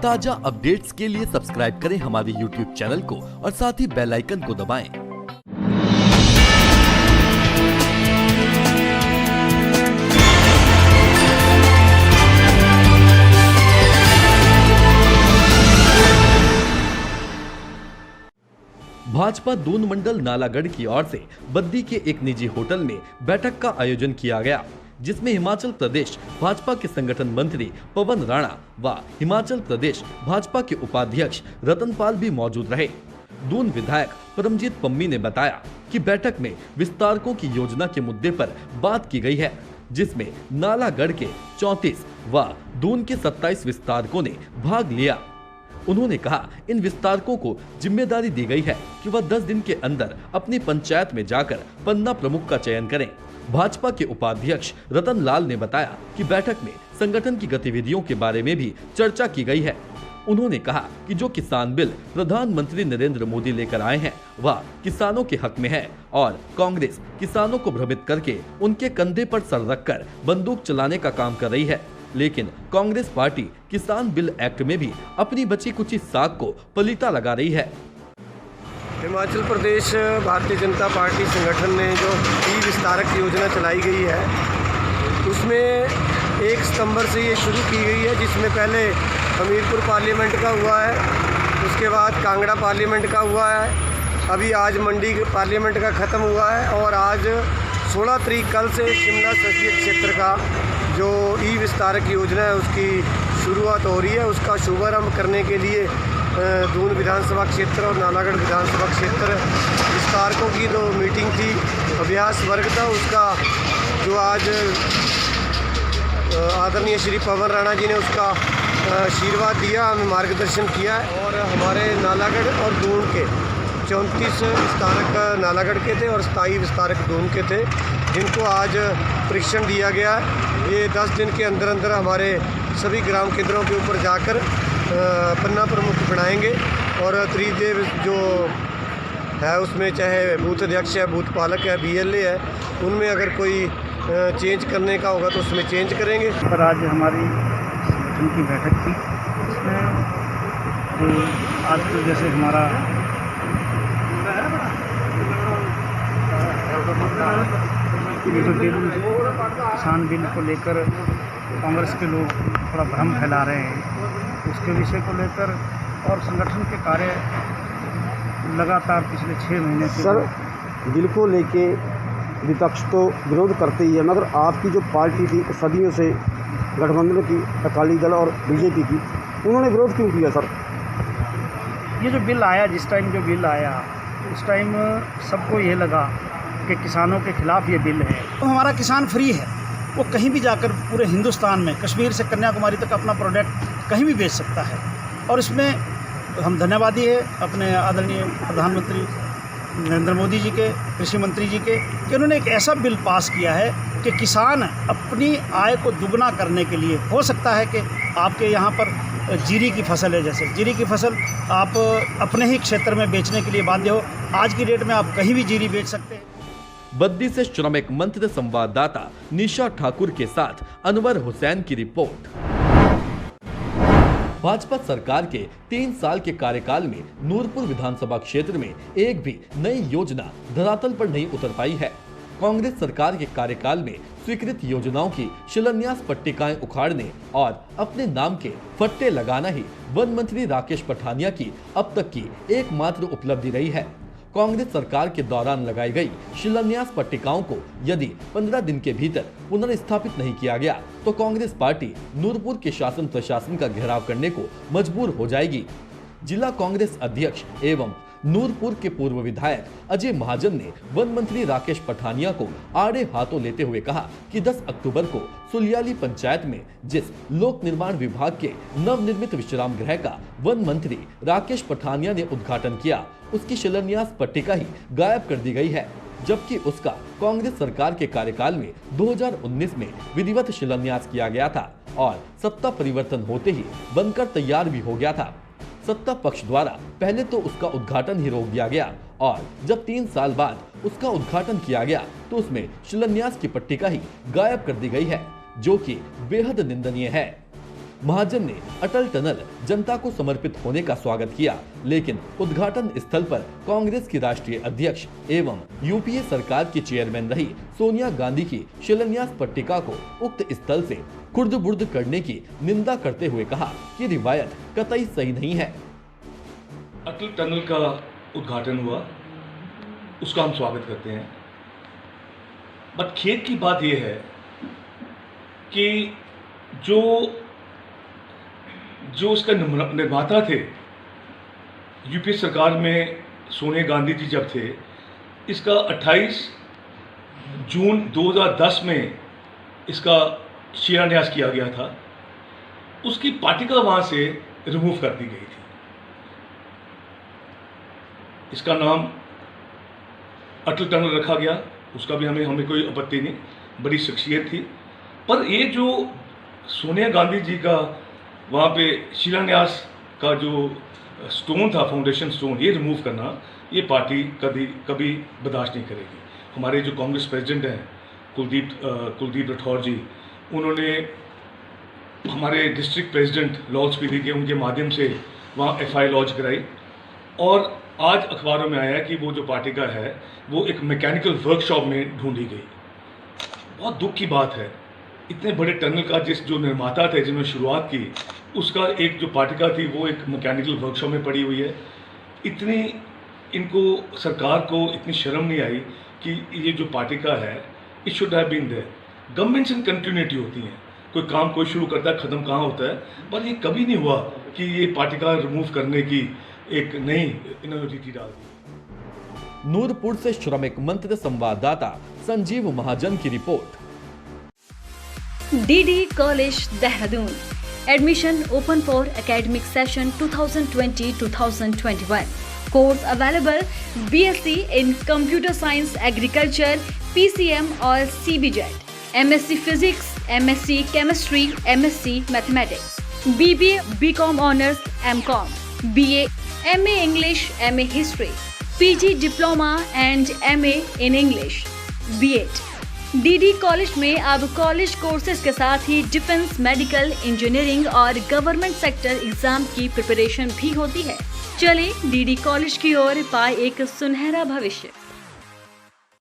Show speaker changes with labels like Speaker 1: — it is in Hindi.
Speaker 1: ताजा अपडेट्स के लिए सब्सक्राइब करें हमारे YouTube चैनल को और साथ ही बेल आइकन को दबाएं। भाजपा दून मंडल नालागढ़ की ओर से बद्दी के एक निजी होटल में बैठक का आयोजन किया गया, जिसमें हिमाचल प्रदेश भाजपा के संगठन मंत्री पवन राणा व हिमाचल प्रदेश भाजपा के उपाध्यक्ष रतनपाल भी मौजूद रहे। दून विधायक परमजीत पम्मी ने बताया कि बैठक में विस्तारकों की योजना के मुद्दे पर बात की गई है, जिसमें नालागढ़ के 34 व दून के 27 विस्तारकों ने भाग लिया। उन्होंने कहा, इन विस्तारकों को जिम्मेदारी दी गई है कि वह 10 दिन के अंदर अपनी पंचायत में जाकर पन्ना प्रमुख का चयन करें। भाजपा के उपाध्यक्ष रतन लाल ने बताया कि बैठक में संगठन की गतिविधियों के बारे में भी चर्चा की गई है। उन्होंने कहा कि जो किसान बिल प्रधानमंत्री नरेंद्र मोदी लेकर आए हैं वह किसानों के हक में है और कांग्रेस किसानों को भ्रमित करके उनके कंधे पर सर रखकर बंदूक चलाने का काम कर रही है। लेकिन कांग्रेस पार्टी किसान बिल एक्ट में भी अपनी बची कुची साख को पलीता लगा रही है।
Speaker 2: हिमाचल प्रदेश भारतीय जनता पार्टी संगठन ने जो ई विस्तारक योजना चलाई गई है, उसमें 1 सितंबर से ये शुरू की गई है, जिसमें पहले हमीरपुर पार्लियामेंट का हुआ है, उसके बाद कांगड़ा पार्लियामेंट का हुआ है, अभी आज मंडी पार्लियामेंट का ख़त्म हुआ है और आज 16 तारीख कल से शिमला संसदीय क्षेत्र का जो ई विस्तारक योजना है उसकी शुरुआत हो रही है। उसका शुभारंभ करने के लिए दून विधानसभा क्षेत्र और नालागढ़ विधानसभा क्षेत्र विस्तारकों की जो मीटिंग थी, अभ्यास वर्ग था, उसका जो आज आदरणीय श्री पवन राणा जी ने उसका आशीर्वाद दिया, हमें मार्गदर्शन किया है। और हमारे नालागढ़ और दून के 34 विस्तारक नालागढ़ के थे और 27 विस्तारक दून के थे, जिनको आज प्रशिक्षण दिया गया है। ये 10 दिन के अंदर अंदर हमारे सभी ग्राम केंद्रों के ऊपर जाकर पन्ना प्रमुख बनाएंगे और त्रिदेव जो है उसमें चाहे बूथ अध्यक्ष है, बूथ पालक है, BLA है, उनमें अगर कोई चेंज करने का होगा तो उसमें चेंज करेंगे।
Speaker 3: पर आज हमारी संगठन की बैठक थी, इसमें जो आज तो जैसे हमारा ये जो बिल किसान बिल को लेकर कांग्रेस के लोग थोड़ा भ्रम फैला रहे हैं, उसके विषय को लेकर और संगठन के कार्य लगातार पिछले 6 महीने से
Speaker 4: सर बिल को लेके विपक्ष तो विरोध करते ही है, मगर आपकी जो पार्टी थी सदियों से गठबंधन की, अकाली दल और बीजेपी की, उन्होंने विरोध क्यों किया सर?
Speaker 3: ये जो बिल आया, जिस टाइम जो बिल आया उस टाइम सबको ये लगा कि किसानों के खिलाफ ये बिल है। तो हमारा किसान फ्री है, वो कहीं भी जाकर पूरे हिंदुस्तान में कश्मीर से कन्याकुमारी तक अपना प्रोडक्ट कहीं भी बेच सकता है। और इसमें हम धन्यवादी है अपने आदरणीय प्रधानमंत्री नरेंद्र मोदी जी के, कृषि मंत्री जी के, कि उन्होंने एक ऐसा बिल पास किया है कि किसान अपनी आय को दुगना करने के लिए, हो सकता है कि आपके यहाँ पर जीरी की फसल है, जैसे जीरी की फसल आप अपने ही क्षेत्र में बेचने के लिए बाध्य हो, आज की डेट में आप कहीं भी जीरी बेच सकते हैं।
Speaker 1: बद्दी से श्रमिक मंच संवाददाता निशा ठाकुर के साथ अनवर हुसैन की रिपोर्ट। भाजपा सरकार के 3 साल के कार्यकाल में नूरपुर विधानसभा क्षेत्र में एक भी नई योजना धरातल पर नहीं उतर पाई है। कांग्रेस सरकार के कार्यकाल में स्वीकृत योजनाओं की शिलान्यास पट्टिकाएं उखाड़ने और अपने नाम के फट्टे लगाना ही वन मंत्री राकेश पठानिया की अब तक की एकमात्र उपलब्धि रही है। कांग्रेस सरकार के दौरान लगाई गई शिलान्यास पट्टिकाओं को यदि 15 दिन के भीतर पुनर्स्थापित नहीं किया गया तो कांग्रेस पार्टी नूरपुर के शासन प्रशासन का घेराव करने को मजबूर हो जाएगी। जिला कांग्रेस अध्यक्ष एवं नूरपुर के पूर्व विधायक अजय महाजन ने वन मंत्री राकेश पठानिया को आड़े हाथों लेते हुए कहा कि 10 अक्टूबर को सुलियाली पंचायत में जिस लोक निर्माण विभाग के नवनिर्मित विश्राम गृह का वन मंत्री राकेश पठानिया ने उद्घाटन किया, उसकी शिलान्यास पट्टिका ही गायब कर दी गई है, जबकि उसका कांग्रेस सरकार के कार्यकाल में 2019 में विधिवत शिलान्यास किया गया था और सत्ता परिवर्तन होते ही बनकर तैयार भी हो गया था। सत्ता पक्ष द्वारा पहले तो उसका उद्घाटन ही रोक दिया गया और जब 3 साल बाद उसका उद्घाटन किया गया तो उसमें शिलान्यास की पट्टिका ही गायब कर दी गई है, जो कि बेहद निंदनीय है। महाजन ने अटल टनल जनता को समर्पित होने का स्वागत किया, लेकिन उद्घाटन स्थल पर कांग्रेस की राष्ट्रीय अध्यक्ष एवं यूपीए सरकार की चेयरमैन रही सोनिया गांधी की शिलान्यास पट्टिका को उक्त स्थल से खुर्द-बुर्द करने की निंदा करते हुए कहा कि रिवायत कतई सही नहीं है।
Speaker 5: अटल टनल का उद्घाटन हुआ, उसका हम स्वागत करते हैं, बट खेद की बात यह है कि जो उसका निर्माता थे यूपी सरकार में सोनिया गांधी जी जब थे, इसका 28 जून 2010 में इसका शिलान्यास किया गया था। उसकी पाटिका वहाँ से रिमूव कर दी गई थी। इसका नाम अटल टनल रखा गया, उसका भी हमें कोई आपत्ति नहीं, बड़ी शख्सियत थी। पर ये जो सोनिया गांधी जी का वहाँ पे शिलान्यास का जो स्टोन था, फाउंडेशन स्टोन, ये रिमूव करना, ये पार्टी कभी बर्दाश्त नहीं करेगी। हमारे जो कांग्रेस प्रेसिडेंट हैं कुलदीप राठौर जी, उन्होंने हमारे डिस्ट्रिक्ट प्रेसिडेंट लाहौल स्पीति के उनके माध्यम से वहाँ FI लॉन्च कराई, और आज अखबारों में आया कि वो जो पार्टिका है वो एक मैकेनिकल वर्कशॉप में ढूंढी गई। बहुत दुख की बात है, इतने बड़े टनल का जो निर्माता थे जिन्होंने शुरुआत की, उसका एक जो पार्टिका थी वो एक मैकेनिकल वर्कशॉप में पड़ी हुई है। इतनी इनको सरकार को इतनी शर्म नहीं आई कि ये जो पार्टिका है it should have been there. Governments in continuity होती हैं, कोई काम कोई शुरू करता है, ख़त्म कहाँ होता है, पर ये कभी नहीं हुआ कि ये पार्टिका रिमूव करने की एक नई इन्होंने रीति डाल दी।
Speaker 1: नूरपुर से श्रमिक मंत्र संवाददाता संजीव महाजन की report.
Speaker 6: DD College Dehradun. Admission open for academic session 2020-2021. Course available: BSc in Computer Science, Agriculture, PCM or CBJET, MSc Physics, MSc Chemistry, MSc Mathematics, BBA, BCom Honors, MCom, BA, MA English, MA History, PG Diploma and MA in English, B.Ed. DD college में अब कॉलेज कोर्सेज के साथ ही डिफेंस, मेडिकल, इंजीनियरिंग और गवर्नमेंट सेक्टर एग्जाम की प्रिपरेशन भी होती है। चले DD कॉलेज की ओर, पाए एक सुनहरा भविष्य।